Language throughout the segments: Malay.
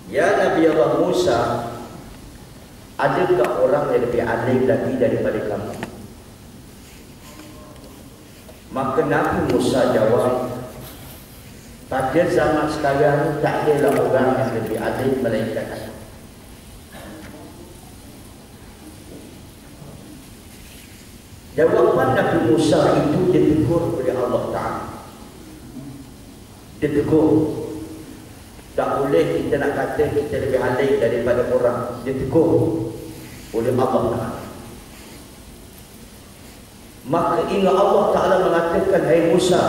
Ya Nabi Allah Musa, adakah orang yang lebih alim lagi daripada kamu? Maka Nabi Musa jawab, pada zaman sekarang tak adalah orang yang lebih alim melainkan aku. Jawapan Nabi Musa itu ditegur oleh Allah Ta'ala. Ditegur. Tak boleh kita nak kata kita lebih alim daripada orang. Ditegur oleh Allah Ta'ala. Maka ingat Allah Ta'ala mengatakan, hai Musa,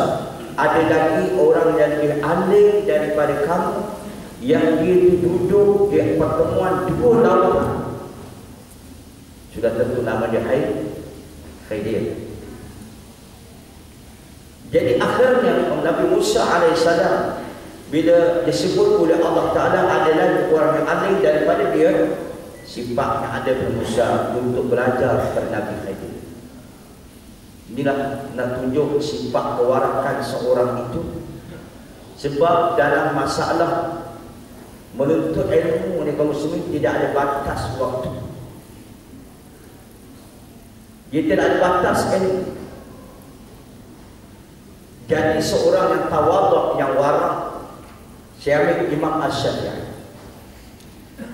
ada lagi orang yang lebih alim daripada kamu, yang dia duduk di pertemuan dua lautan. Sudah tentu nama dia Khidir. Jadi akhirnya Nabi Musa alaihissalam bila disebut oleh Allah Ta'ala adalah orang yang alim daripada dia, sifat yang ada pada Musa untuk belajar kepada Nabi Khidir. Inilah nak tunjuk sifat kewarakan seorang itu. Sebab dalam masalah menuntut ilmu ni kaum muslimin tidak ada batas waktu. Dia tidak ada batas ilmu. Jadi seorang yang tawaduk, yang warak, saya ambil Imam Asy-Syafi'i.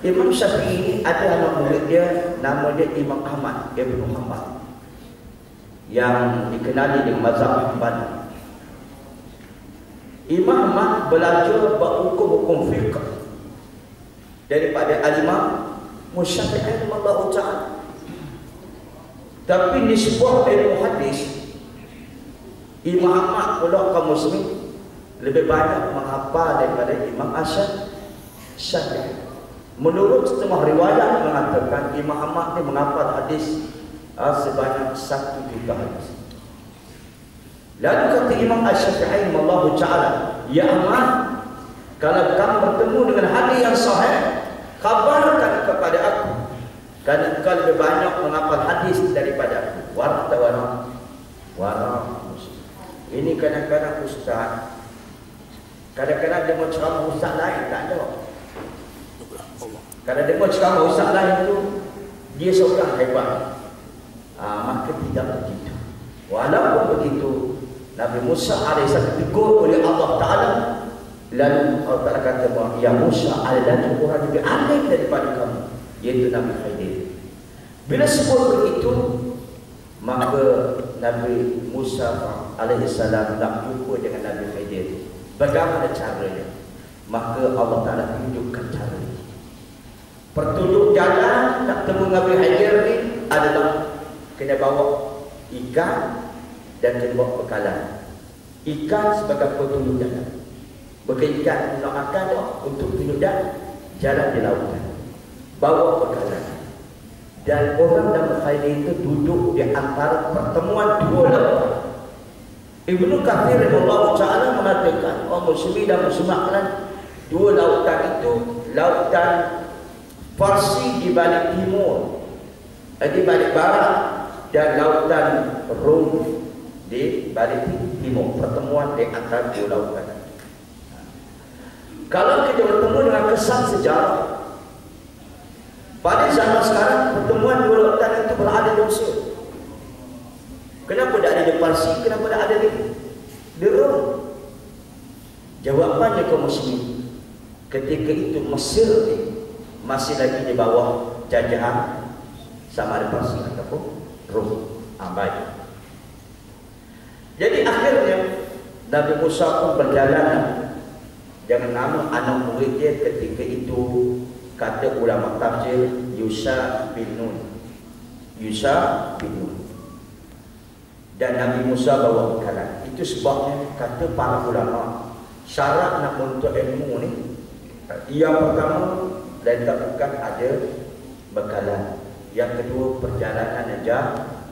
Imam Syafi'i ini ada anak murid dia, nama dia Imam Ahmad Ibn Muhammad, yang dikenali dengan mazhab Hanbali. Imam Ahmad belajar berhukum-hukum fiqh daripada Al-Imam Syafi'i radhiyallahu ta'ala. Tapi nisbah ilmu hadis, Imam Ahmad pula kaum muslim lebih banyak menghafal daripada Imam Asy-Syafi'i. Menurut setengah riwayat mengatakan Imam Ahmad ni menghafal hadis sebanyak 1 juta hadis. Lalu kata Imam Asy-Syafi'i radhiyallahu ta'ala, ya Ahmad, kalau kamu bertemu dengan hadis yang sahih, kabarkan kepada aku, kerana engkau lebih banyak menghafal hadis daripada aku. Warna. Ini kadang-kadang ustaz, kadang-kadang dia mau ceramah ustaz lain tak ada. Kalau dia mau ceramah ustaz lain tu, dia seorang hebat. Maka tidak begitu. Walaupun begitu, Nabi Musa alaihissalam ditegur oleh Allah Ta'ala. Lalu Allah Ta'ala kata bahawa, ya Musa, ada lagi orang lebih alim daripada kamu, iaitu Nabi Khidir. Bila sebut begitu, maka Nabi Musa alaihissalam nak jumpa dengan Nabi Khidir. Bagaimana caranya? Maka Allah Ta'ala tunjukkan caranya. Petunjuk jalan nak temu Nabi Khidir ni adalah kena bawa ikan dan kena bawa bekalan. Ikan sebagai petunjuk jalan. Bukan ikan nak makan tak, untuk tunjuk jalan di lautan. Bawa bekalan. Dan orang Nabi Khidir itu duduk di antara pertemuan dua lautan. Ibnu Katsir radhiyallahu ta'ala mengatakan, muslimin dan muslimat, dua lautan itu, lautan Farsi di balik timur, di balik barat, dan lautan Rum di balik timur. Pertemuan di antara dua lautan. Kalau kita bertemu dengan kesan sejarah, pada zaman sekarang pertemuan dua lautan itu berada di Mesir. Kenapa tak ada di Parsi? Kenapa tak ada di Rum? Jawapannya kaum muslimin, ketika itu Mesir masih lagi di bawah jajahan sama ada Parsi ataupun Rum. Baik. Jadi akhirnya Nabi Musa pun berjalan dengan nama anak murid dia ketika itu, kata ulama tafsir, Yusha bin Nun. Dan Nabi Musa bawa bekalan. Itu sebabnya kata para ulama, syarat nak menuntut ilmu ni, yang pertama dan tak bukan ada bekalan. Yang kedua, perjalanan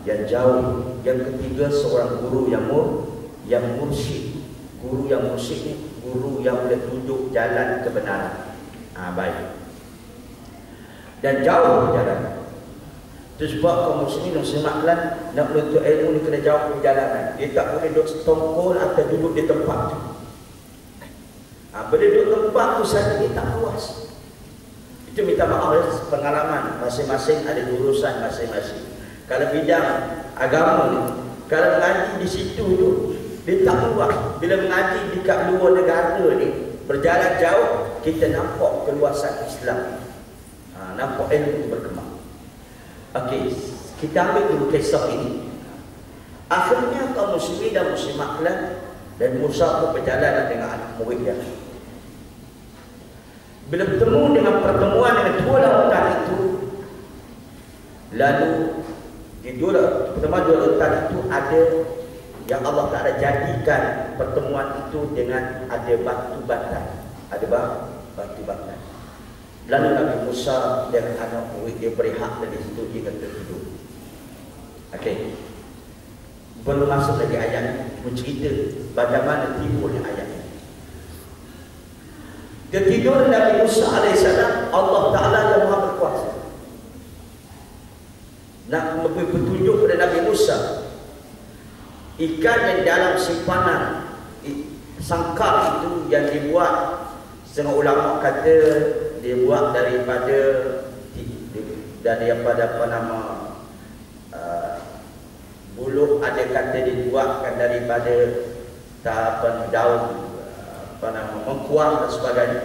yang jauh. Yang ketiga, seorang guru yang mursyid. Guru yang mursyid ni guru yang boleh tunjuk jalan kebenaran. Baik. Dan jauh perjalanan. Itu sebab kaum muslimin muslimat nak menuntut ilmu ni kena jauh perjalanan. Dia tak boleh duduk setongkol atau duduk di tempat tu. Bila duduk tempat tu saja dia tak puas. Itu minta maaf ya, pengalaman masing-masing ada urusan masing-masing. Kalau bidang agama ni, kalau mengaji di situ tu, dia tak keluar. Bila mengaji di kat luar negara ni, berjalan jauh, kita nampak keluasan Islam. Nampak ilmu itu berkembang. Okey, kita ambil dulu kisah ini. Akhirnya kaum muslimin dan muslimat dan Musa pun berjalan dengan anak muridnya. Bila bertemu dengan pertemuan dengan dua lautan itu, lalu di pertemuan dua lautan itu ada yang Allah Ta'ala jadikan pertemuan itu dengan ada batu batan. Ada batu batan. Lalu Nabi Musa dan anak murid dia berehat dari situ hingga tertidur. Okey. Belum masuk lagi ayat mencerita bagaimana timbulnya ayat ini. Ketidur Nabi Musa AS, Allah Ta'ala yang Maha Berkuasa nak memberi petunjuk kepada Nabi Musa. Ikan yang dalam simpanan sangkar itu yang dibuat, setengah ulama kata dibuat daripada apa nama buluh, ada kata dibuatkan daripada daun mengkuang dan sebagainya.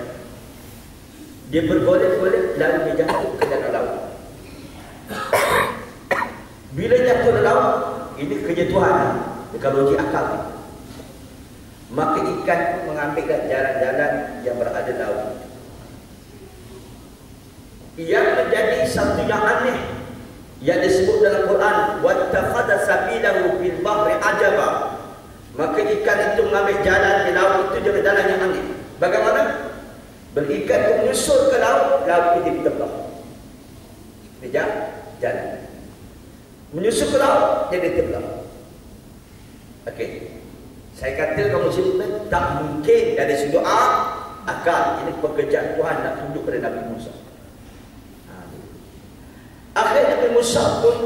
Dia bergolek-golek lalu dia jatuh ke dalam laut. Bila jatuh dalam laut, ini kerja Tuhan, dengan logik akal. Maka ikan pun mengambil jalan-jalan yang berada di laut. Yang menjadi satu yang aneh yang disebut dalam Quran, wattakhadha sabilahu fil bahri ajaba. Maka ikan itu mengambil jalan di laut itu dengan jalan yang aneh. Bagaimana? Berikan itu menyusul ke laut, laut itu ditebak. Dia jalan. Menyusul ke laut, dia ditebak. Okey. Saya kata kamu muslimin tak mungkin dari sudut akal. Ini pekerjaan Tuhan nak tunjuk kepada Nabi Musa. Akhirnya Nabi Musa pun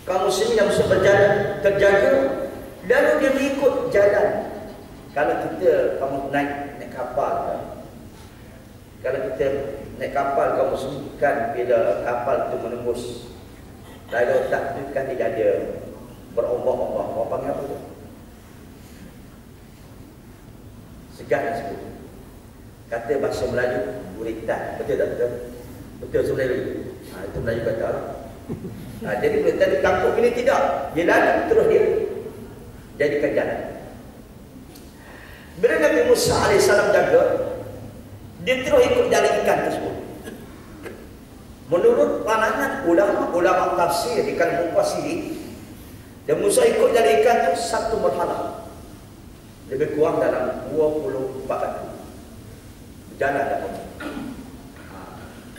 kaum muslimin yang Musa berjalan terjaga. Lalu dia mengikut jalan. Kalau kita kamu naik kapal kan? Kalau kita naik kapal kamu muslimin, bila kapal itu menembus lalu tak tu kan dia ada berombak-ombak. Orang panggil apa tu? Segat dan sebut. Kata bahasa Melayu buritan. Betul tak betul? Betul Melayu. Itu Melayu kata lah. Jadi buritan ditangkap ini tidak. Dia lalu terus dia jadikan jalan. Bila Nabi Musa AS jaga, dia terus ikut jalan ikan tersebut. Menurut pandangan ulama tafsir di kalangan mufassir, dan Musa ikut jalan ikan itu satu merhala. Lebih kurang dalam 24 tahun berjalan dalam.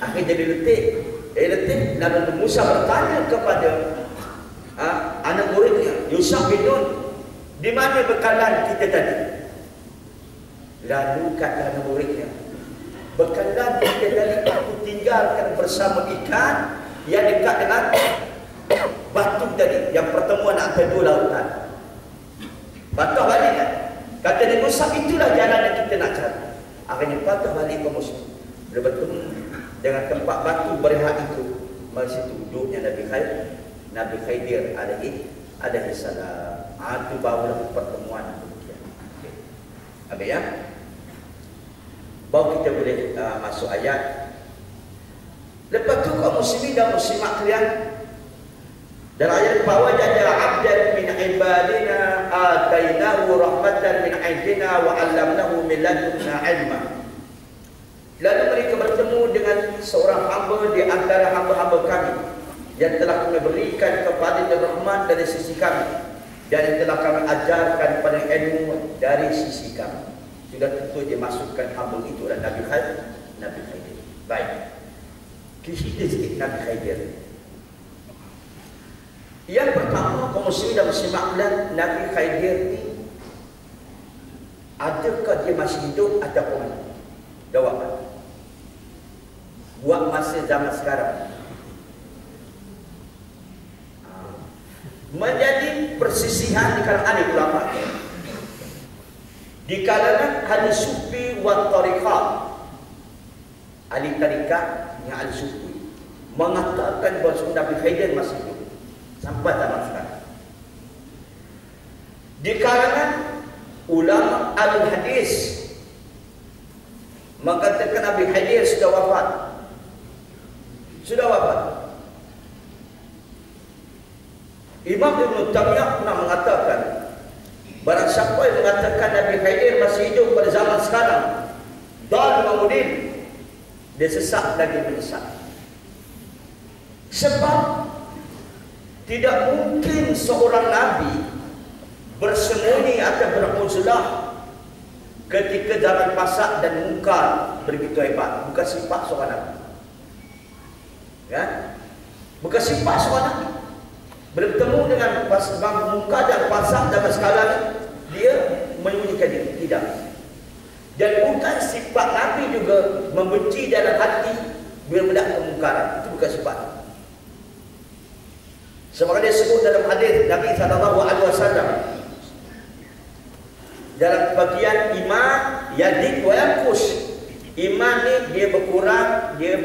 Akhirnya jadi letih. Nabi Musa bertanya kepada anak muridnya Yusuf bin Nun, di mana bekalan kita tadi? Lalu kata anak muridnya, bekalan kita tadi aku tinggalkan bersama ikan yang dekat dengan batu tadi, yang pertemuan antara dua lautan. Patah balik kan? Kata Nabi Musa, itulah jalan yang kita nak cari. Akhirnya patah balik ke Musa. Bila bertemu dengan tempat batu berehat itu, mari situ duduknya Nabi Khidir alaihi salam. Itu barulah pertemuan demikian. Okay. Habis ya? Baru kita boleh masuk ayat. Lepas tu kaum muslimin dan muslimat kalian, dalam ayat bawah ada abdan min ibadina atainahu rahmatan min indina wa 'allamnahu min ladunna ilma. Lalu mereka bertemu dengan seorang hamba di antara hamba-hamba kami yang telah kami berikan kepada rahmat dari sisi kami dan yang telah kami ajarkan pada ilmu dari sisi kami. Sudah tentu dia masukkan hamba itu adalah Nabi Khidir. Baik. Kita sikit Nabi Khidir. Yang pertama, kaum muslimin dan muslimat Nabi Khidir ni, adakah dia masih hidup ataupun mati? Jawapan. Buat masa zaman sekarang menjadi persisihan di kalangan ahli ulama, di kalangan ahli sufi wa tariqah, ahli tarikat, yang ahli sufi mengatakan bahawa Nabi Khidir masih hidup sampai zaman sekarang. Di kalangan ulama al-hadis mengatakan Nabi Khidir sudah wafat. Sudah wafat. Imam Ibn Taymiyah pernah mengatakan, barang siapa yang mengatakan Nabi Khidir masih hidup pada zaman sekarang, dal mamudin, dia sesat lagi menyesat. Sebab tidak mungkin seorang Nabi bersembunyi atau beruzlah ketika zaman fasad dan mungkar begitu hebat. Bukan sifat seorang Nabi. Ya? Bukan sifat seorang Nabi. Bertemu dengan mungkar dan fasad zaman sekarang, dia menyembunyikan diri. Tidak. Dan bukan sifat Nabi juga membenci dalam hati bila melihat kemungkaran. Itu bukan sifat. Sebab dia sebut dalam hadis Nabi SAW dalam bagian iman yadik wa yanqus. Iman ni dia berkurang, dia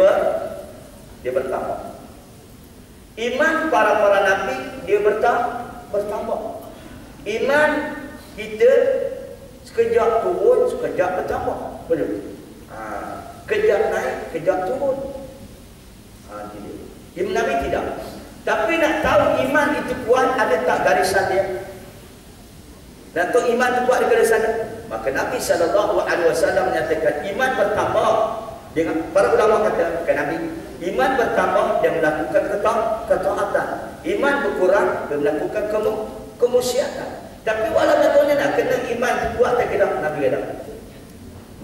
bertambah. Iman para nabi dia bertambah. Iman kita sekejap turun, sekejap bertambah. Betul? Kejap naik, kejap turun. Iman Nabi tidak. Tapi nak tahu iman itu kuat, ada tak garisan dia? Nak tahu iman itu kuat, ada garisan dia? Maka Nabi SAW menyatakan iman bertambah. Dengan para ulama kata Nabi, iman bertambah dan melakukan ketaatan. Iman berkurang dan melakukan kemaksiatan. Tapi walau katanya nak kena iman itu kuat tak kena, Nabi kata,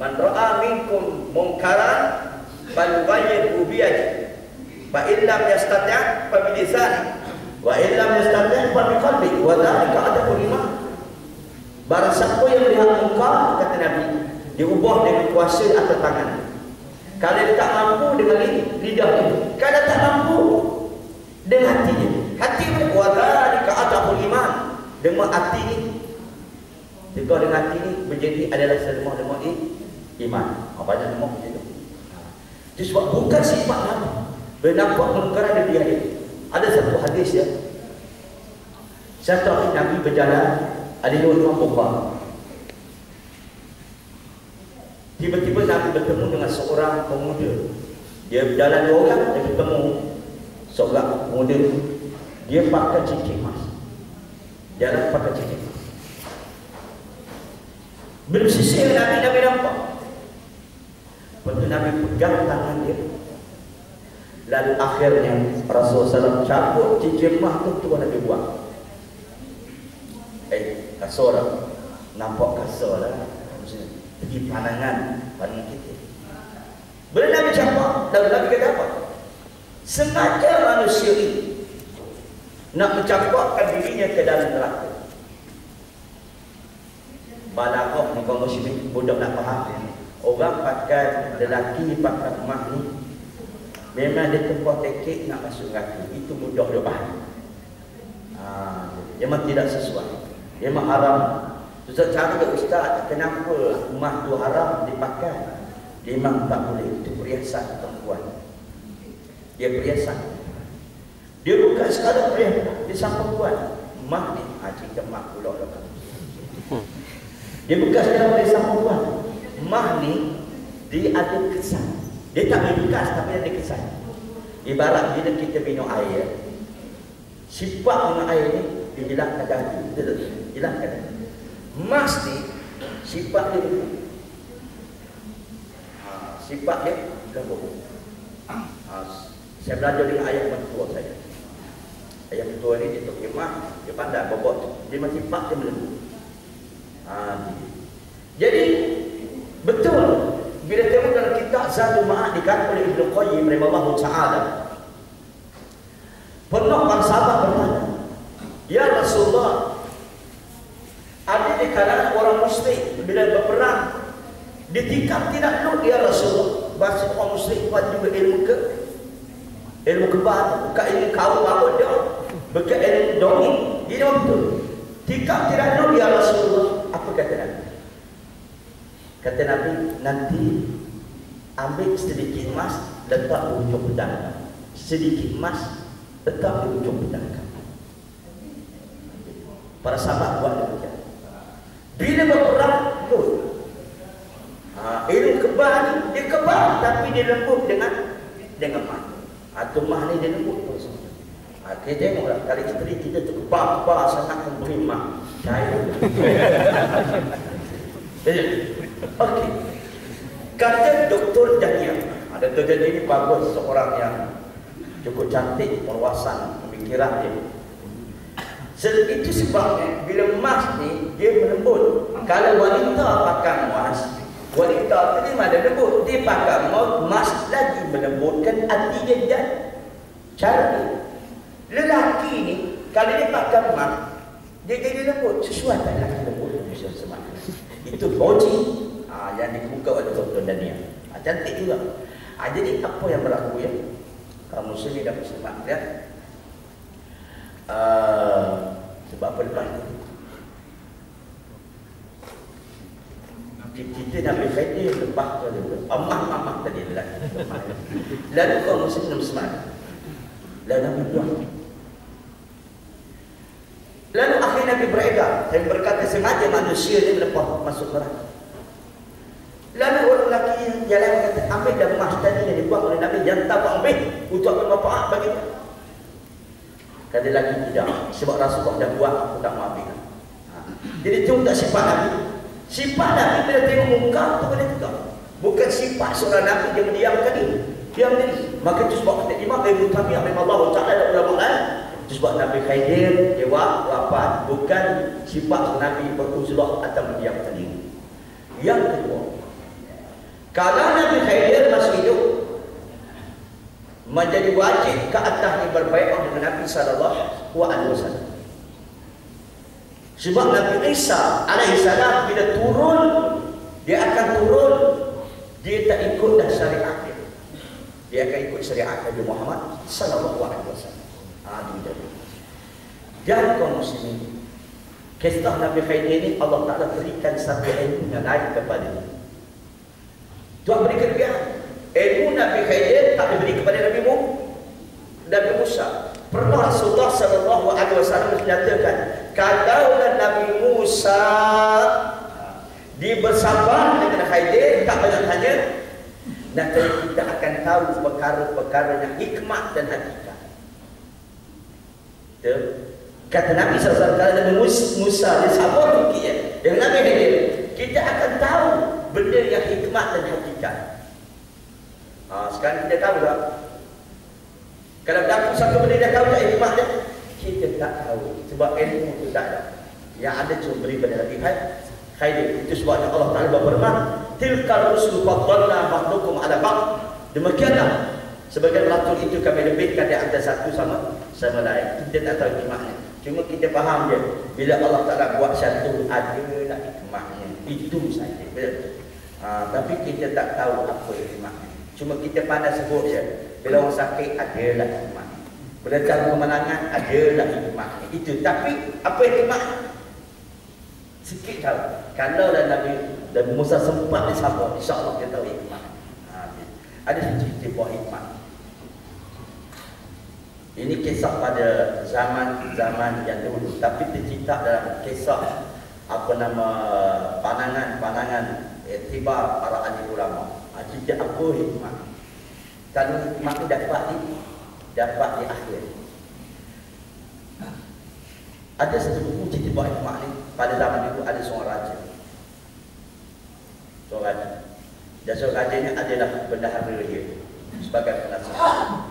man ra'a minkum munkaran falyughayyirhu biyadihi. Fa in lam yastati' fa bi lisanihi wa in lam yastati' fa bi qalbihi wa dzalika adabul iman. Barang siapa yang melihat mungkar, kata Nabi, diubah dengan kuasa atau tangan. Kalau dia tak mampu dengan lidah itu, kalau tak mampu dengan hatinya, hati dia wa dzalika adabul iman. Dengan hati ni, jika dengan hati ni menjadi adalah selemah-lemah iman. Banyak lemah macam itu. Itu sebab bukan sifat Nabi. Bila nampak kemungkaran dia. Ada satu hadis ya. Satu hari Nabi berjalan, ada dua orang berbual. Tiba-tiba Nabi bertemu dengan seorang pemuda. Dia berjalan dua orang, dia bertemu seorang pemuda. Dia pakai cincin emas. Jalan pakai cincin emas. Bersisir Nabi nampak. Lepas tu Nabi pegang tangan dia. Lalu akhirnya Rasulullah SAW cabut cincin emas tu Nabi buang. Kasar lah. Nampak kasar lah. Pergi pandangan kita. Bila Nabi cabut, Nabi kata apa? Sengaja manusia ini nak mencampakkan dirinya ke dalam neraka. Balaghah ni kaum muslimin budak nak faham. Orang pakai lelaki pakai emas ni memang dia tempat tekek nak masuk neraka. Itu mudah dia faham. Memang tidak sesuai. Memang haram. Ustaz cari ustaz, kenapa emas tu haram dipakai? Memang tak boleh. Itu perhiasan perempuan. Dia perhiasan. Dia bukan sekadar perhiasan, dia sang perempuan. Emas ni, cerita emas pula dah. Dia bukan sekadar perhiasan perempuan. Emas ni dia ada kesan. Dia tak bekas tapi ada kesan. Ibarat bila kita minum air, sifat minum air ni dihilangkan dari betul, hilangkan. Emas ni sifat dia sifat dia lembut. Saya belajar dengan ayah mentua saya. Ayah mentua ni dia tok emas, dia pandai bobot, dia masih sifat dia lembut. Jadi betul bila tengok dalam kitab Zadul Ma'ad dikatakan oleh Ibnu Qayyim rahimahullah taala, pernah para sahabat bertanya, "Ya Rasulullah, ada di kalangan orang musyrik bila berperang ditikam tidak lut ya Rasulullah, bahasa orang musyrik buat juga ilmu kebal, bukan ilmu kau apa dia, bukan ilmu dongeng, dia betul. Tikam tidak lut ya Rasulullah." Apa kata Nabi? Kata Nabi, nanti ambil sedikit emas, letak di ujung pedang. Sedikit emas, letak di ujung pedang. Para sahabat buat demikian. Bila berperang, ilmu kebal ni, dia kebal tapi dia lembut dengan mah. Atau mah ni dia lembut terus. Kita tengoklah, kali isteri kita tu kebal sangat memberi mah. Okey. Kata Dr. Daniel, Dr. Daniel ni bagus, seorang yang cukup cantik, perwasan pemikiran dia. Itu sebabnya bila emas ni dia melembut. Kalau wanita pakai emas, wanita tadi mana lembut, dia pakai emas lagi melembutkan hati dia dan cara dia. Lelaki ni kalau dia pakai emas, dia jadi lembut. Sesuatu lelaki lembut itu logik yang dibuka oleh Dr. Daniel. Cantik juga. Jadi apa yang berlaku ya? Muslim dan Muslimat lihat. Sebab apa lepas itu kita nak berkaitan lepas tu amah tadi lelaki. Lalu kaum Muslim dan Muslimat lalu Nabi buang. Lalu akhir Nabi beredar dan berkata sengaja manusia ni melepas masuk neraka. Lalu orang lelaki yang jalan kata ambil dah emas tadi yang dibuang oleh Nabi, yang tak ambil untuk bermanfaat bagi dia. Kata lelaki tidak, sebab Rasulullah dah buat, aku tak mau ambil. Jadi itu tak sifat Nabi. Sifat Nabi bila tengok muka tu boleh tegak. Bukan sifat seorang Nabi dia mendiamkan diri. Diam diri. Maka itu sebab kata Imam Ibn Taimiyah rahimahullah taala dan ulama lain, itu sebab Nabi Khidir dia wafat bukan sifat Nabi beruzlah atau mendiamkan diri. Yang kedua, kalau Nabi Khidir masih hidup, menjadi wajib ke atasnya berbaikat dengan Nabi sallallahu alaihi wasallam. Sebab Nabi Isa alaihissalam bila turun, dia akan turun, dia tak ikut dah syariat dia. Dia akan ikut syariat Nabi Muhammad sallallahu alaihi wasallam. Dan kaum muslimin, kisah Nabi Khidir ini Allah Taala berikan satu ilmu yang lain kepada dia. Tuhan beri kelebihan. Ilmu Nabi Khidir tak diberi kepada Nabi Musa. Pernah Rasulullah sallallahu alaihi wasallam menyatakan, kalaulah Nabi Musa dia bersabar dengan Khidir, tak banyak tanya, nanti kita akan tahu perkara-perkara yang hikmah dan hakikat. Kata Nabi SAW, kalau Nabi Musa dia sabar fikirnya dengan Nabi Khidir, kita akan tahu benda yang hikmah dan hakikat. Sekarang kita tahu tak? Kalau berlaku satu benda dah tahu tak hikmah dia? Kita tak tahu. Sebab ilmu itu tak ada. Yang ada cuma beri pada Nabi Khidir. Itu sebabnya Allah Ta'ala berfirman, tilkal rusul faddalna ba'dukum ala ba'd. Demikianlah sebagian rasul itu kami lebihkan di antara satu sama lain. Kita tak tahu hikmahnya. Cuma kita faham dia. Bila Allah Ta'ala buat satu, adalah hikmahnya. Itu saja. Tapi kita tak tahu apa hikmahnya. Cuma kita pandai sebut je. Bila orang sakit, adalah hikmah. Bila dalam kemenangan, adalah hikmah. Itu. Tapi apa hikmah? Sikit tahu. Kalau Nabi Musa sempat disabar, insya-Allah kita tahu hikmah. Ada cerita buah hikmah. Ini kisah pada zaman yang dulu, tapi tercipta dalam kisah pandangan iktibar para ahli ulama. Cerita apa hikmah? Kalau hikmah itu dapat di akhir. Ada satu buku cerita buat hikmah ni. Pada zaman itu ada seorang raja. Dan seorang raja ni adalah bendahara dia sebagai penasihat.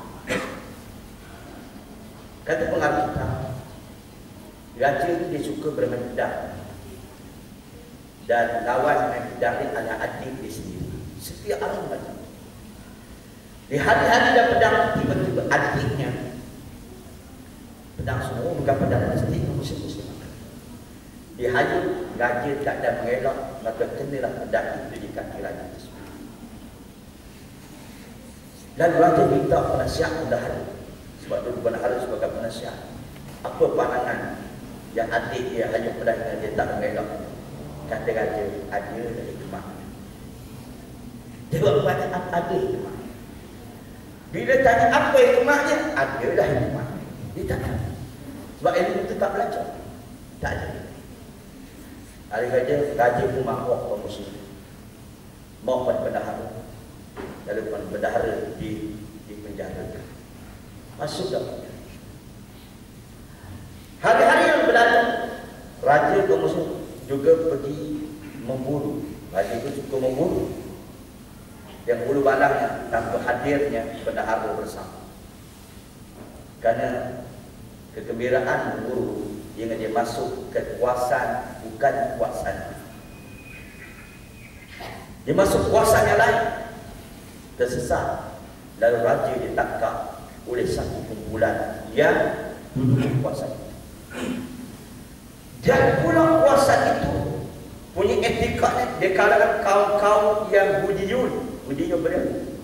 Kata pengarang kita, raja ni dia suka bermain pedang. Dan lawan main pedang ni adalah adik dia sendiri. Setiap orang macam di hari-hari dah pedang, tiba-tiba adiknya pedang semua, bukan pedang plastik, muslim-muslim. Dia hanya raja tak ada mengelak, maka kenalah pedang itu di kaki raja tersebut. Dan raja minta penasihat bendahara, sebab itu bendahara sebagai penasihat. Apa pandangan yang adik dia hanya pedang dia tak mengelak? Kata raja, ada dari hikmah. Jawab banyak ada hikmah. Bila tanya apa hikmahnya, adalah hikmah. Dia tak tahu. Sebab ilmu itu tak belajar. Tak ada. Ada gaji pun mahal kaum muslim. Mau pada bendahara. Lalu bendahara di penjara. Masuk dalam penjara. Hari-hari yang berlalu, raja kaum muslim juga pergi memburu. Raja itu suka memburu. Yang bulu balangnya tanpa hadirnya bendahara bersama. Kerana kegembiraan memburu hingga dia masuk ke kuasaan bukan kuasaan. Dia masuk kuasaan yang lain. Tersesat. Lalu raja ditangkap oleh satu kumpulan yang duduk kuasaan. Dan pulang kuasaan itu punya etikanya di kalangan kaum-kaum yang Budiyun berilmu,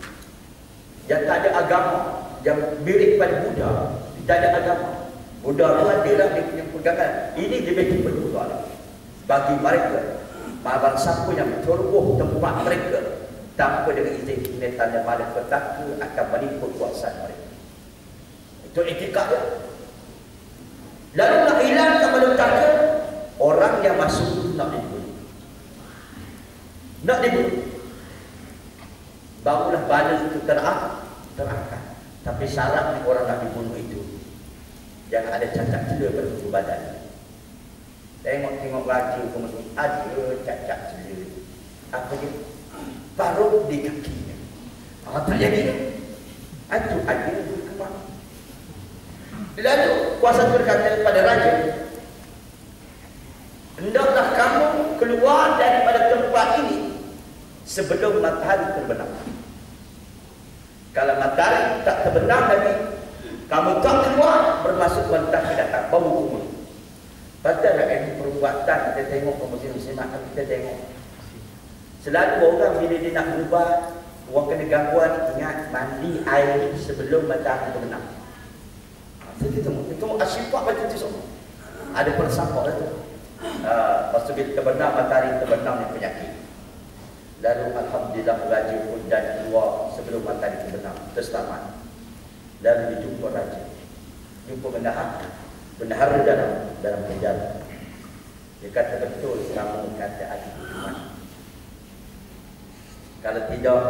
yang tak ada agama, yang mirip pada Buddha, tak ada agama. Buddha itu adalah dia punya pegangan. Ini lebih diperlukan bagi mereka. Mahaban siapa yang mencoroboh tempat mereka tanpa dengan izin netan pada petaka akan menipu kuasaan mereka. Itu etika dia. Lalu nak hilangkan petaka, orang yang masuk itu nak dibunuh. Nak dibunuh. Barulah bala itu terangkat. Tapi syaratnya orang nak dibunuh itu jangan ada cacat cedera pada tubuh badan. Tengok raja kemudian ada cacat cedera. Apa dia? Parut di kakinya. Tak jadi. Itu ada berkembang. Lalu kuasa berkata pada raja, hendaklah kamu keluar daripada tempat ini sebelum matahari terbenam. Kalau matahari tak terbenam lagi, kamu tak keluar, bermaksud matahari datang, baru hukum. Padahal ilmu perubatan kita tengok muslim-muslimat, kita tengok selalu orang bila dia nak berubat, orang kena gangguan, ingat mandi air sebelum matahari terbenam. Kita tengok asyifah macam tu semua. Ada persapah tu. Lepas tu bila terbenam matahari, terbenam ni penyakit. Lalu alhamdulillah raja pun dan keluar sebelum matahari terbenam, terselamat. Lalu dijumpa raja, jumpa bendahara dalam penjara. Dia kata, betul kamu kata ada hikmah. Kalau tidak,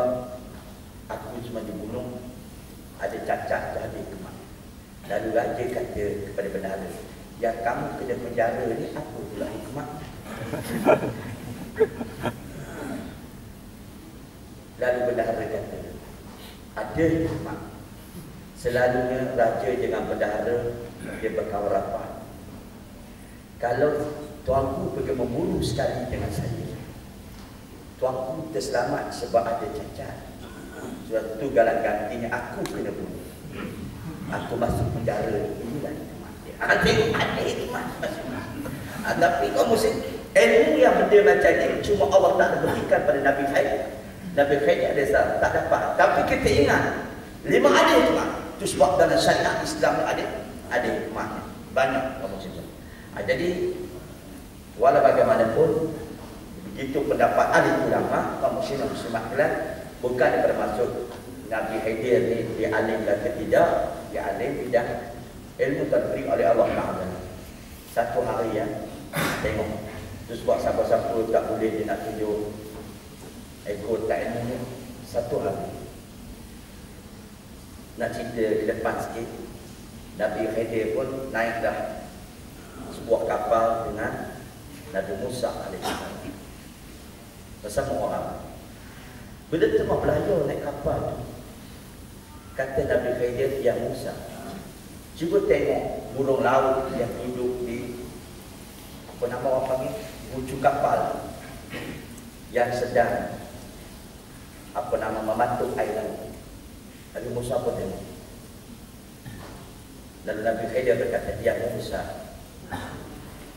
aku cuma dibunuh, ada cacat, ada hikmah. Lalu raja kata kepada bendahara, yang kamu kena penjara ni apa pula hikmah? Lalu bendahara kata, ada hikmah. Selalunya raja dengan bendahara dia berkawan rapat. Kalau tuanku pergi memburu sekali dengan saya, tuanku terselamat sebab ada cacat. Sebab itu galang gantinya aku kena bunuh. Aku masuk penjara. Inilah hikmah dia. Tengok ada hikmah. Tapi kau mesti ilmu yang benda macam ni cuma Allah tak berikan pada Nabi Khair. Nabi Khair ada tak dapat. Tapi kita ingat 5 ada hikmah. Itu sebab dalam syariat Islam ada hikmahnya. Banyak kamu sebut. Jadi walau bagaimanapun begitu pendapat ahli ulama, kaum muslimat kalian bukan bermaksud Nabi Khidir ni dia alim dan tidak, dia alim tidak. Ilmu terberi oleh Allah Taala. Satu hari ya, tengok. Itu sebab siapa-siapa tak boleh dia nak tunjuk ikut tak ilmu ni. Satu hari nak cerita di depan sikit, Nabi Khidir pun naik dah sebuah kapal dengan Nabi Musa alaihissalam bersama orang. Bila tengah belayar naik kapal tu, kata Nabi Khidir, ya Musa, cuba tengok burung laut yang duduk di apa nama orang panggil bucu kapal yang sedang apa nama mematuk air laut. Nabi Musa pun tengok. Lalu Nabi Khidir berkata, ya Musa,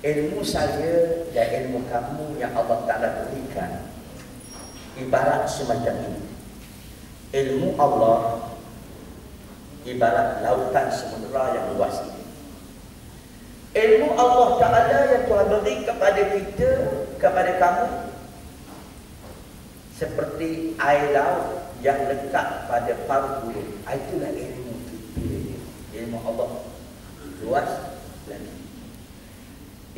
ilmu saya dan ilmu kamu yang Allah Ta'ala berikan ibarat semacam ini. Ilmu Allah ibarat lautan samudera yang luas ini. Ilmu Allah Ta'ala yang Tuhan beri kepada kita, kepada kamu, seperti air laut yang lekat pada paru burung. Itulah ilmu kita. Ilmu Allah luas lagi.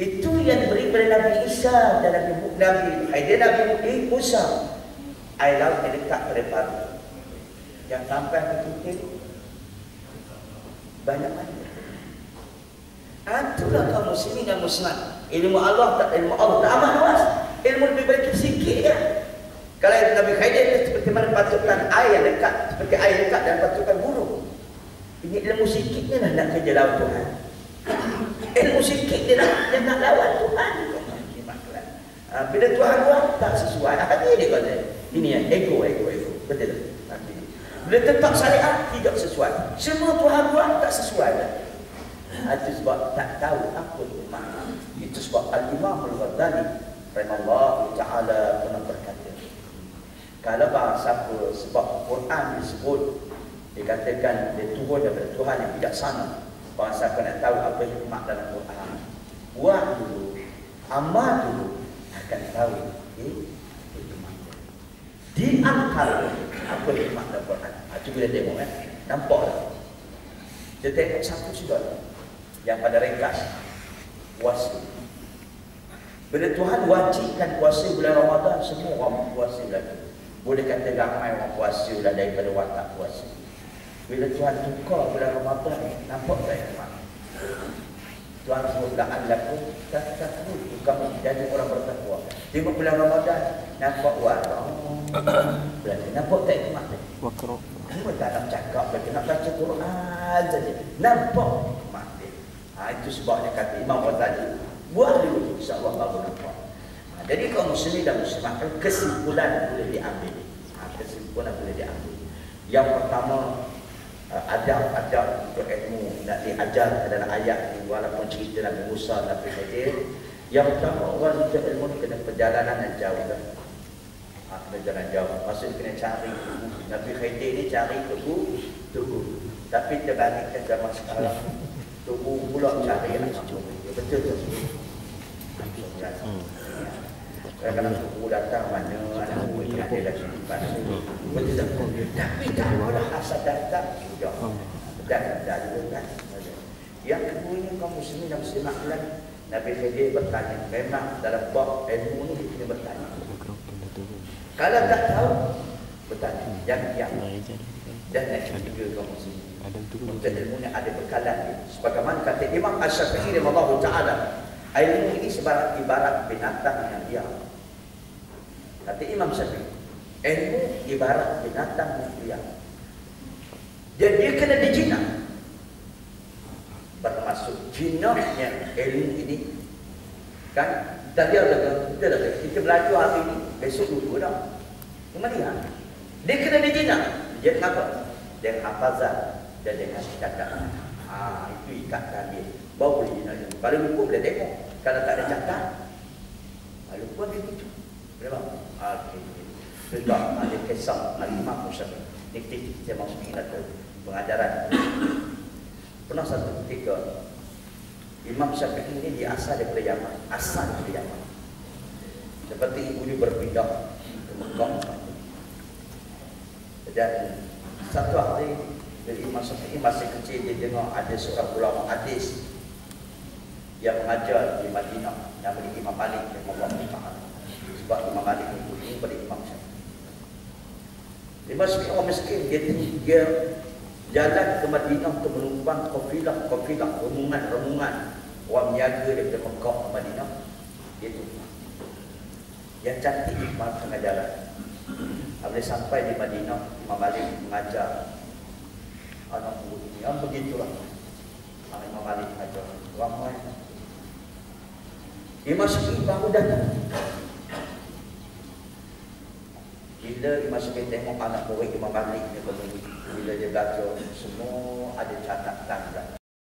Itu yang diberi kepada Nabi Isa dan Nabi Musa. Air laut yang lekat pada paru. Yang sampai ke kita banyak mana. Itulah kaum muslimin dan muslimat. Ilmu Allah tak amat luas. Ilmu lebih baik sikit ya. Kalau Nabi Khidir itu seperti mana pasukan air dekat, seperti air dekat dan pasukan burung. Ini ilmu sikitnya dah nak kerja lawan Tuhan. Ilmu sikit dia nak lawan Tuhan. Bila Tuhan buat tak sesuai. Hati dia kata. Ini yang ego. Betul tak? Bila tetap syariat tidak sesuai. Semua Tuhan buat tak sesuai dah. Itu sebab tak tahu apa itu makna. Itu sebab Al-Imam Al-Ghazali rahimahullah ta'ala pernah berkata, kalau bahasa sebab Quran disebut dikatakan dia turun daripada Tuhan yang bijaksana, bangsa kau nak tahu apa hikmah dalam Quran, buat dulu, amal dulu, akan tahu hikmah. Di antara apa hikmah dalam Quran, itu bila tengok nampak tak? Dia tengok satu sudah yang pada ringkas puasa. Bila Tuhan wajibkan puasa bulan Ramadan, semua orang puasa lagi. Boleh kata ramai orang puasa dah daripada watak puasa. Bila Tuhan tukar bulan Ramadan, nampak tak hikmah? Tuhan sebut la'allakum tattaqun, kamu jadi orang bertakwa. Tengok bulan Ramadan, nampak warna. Berarti nampak tak hikmah tu? Cuma tak nak cakap, nak baca Quran saja. Nampak hikmah dia. Itu sebabnya kata Imam Ghazali, buat dulu, insya-Allah baru nampak. Jadi kaum muslimin dan muslimat, kesimpulan boleh diambil. Kesimpulan boleh diambil. Yang pertama, adab-adab untuk ilmu nak diajar adalah ayat ini, walaupun cerita Nabi Musa, Nabi Khidir. Yang pertama, orang untuk ilmu kena perjalanan yang jauh dah. Kena jalan jauh. Maksudnya kena cari tugu. Nabi Khidir ni cari tugu. Tapi terbalikkan zaman sekarang. Tugu pula cari anak tugu. Betul tu. Kadang-kadang tugu datang mana anak tugu ni ada lagi simpan. Betul tak? Tapi tak ada asal datang juga. Dan juga kan. Yang keduanya kaum muslimin dan muslimat lagi. Nabi Khidir bertanya. Memang dalam bab ilmu ni kita bertanya. Kalau tak tahu, bertanya. Yang dan yang ketiga kaum muslimin. Untuk ilmu ni ada bekalan dia. Sebagaimana kata Imam Asy-Syafi'i rahimahullah ta'ala, ilmu ini ibarat binatang yang diam. Kata Imam Syafi'i, ilmu ibarat binatang yang diam. Dan dia kena dijinak. Bermaksud jinaknya ilmu ini. Kan? Kita belajar hari ini, besok dulu dah. Kemudian, dia kena dijinak. Dia kenapa? Dia hafazan. Dan dengan catatan. Itu ikatan dia. Baru boleh jinak. Kalau lupa boleh tengok. Kalau tak ada catat, lupa dia gitu. Berapa? Sudah ada kisah Al-Imam Syafi'i. Ini saya maksud ingat pengajaran. Pernah satu ketika Imam Syafi'i ini dia asal daripada Yaman. Asal daripada Yaman. Seperti ibu dia berpindah ke Mekah. Dan satu hari dari Imam Syafi'i masih kecil, dia tengok ada seorang ulama hadis yang mengajar di Madinah, nama dia Imam Malik rahimahullah ta'ala. Sebab Imam Malik itu pada Imam Syafi'i. Imam Syafi'i orang miskin, dia jalan ke Madinah untuk menumpang kafilah, rombongan orang niaga daripada Mekah ke Madinah. Dia tumpang. Yang cantik Imam tengah jalan. Apabila sampai di Madinah, Imam Malik mengajar anak murid ini, begitulah. Imam Malik mengajar ramai. Imam Syafi'i baru datang. Bila Imam Syafi'i tengok anak murid Imam Malik ni, bila dia baca, semua ada catatan dah.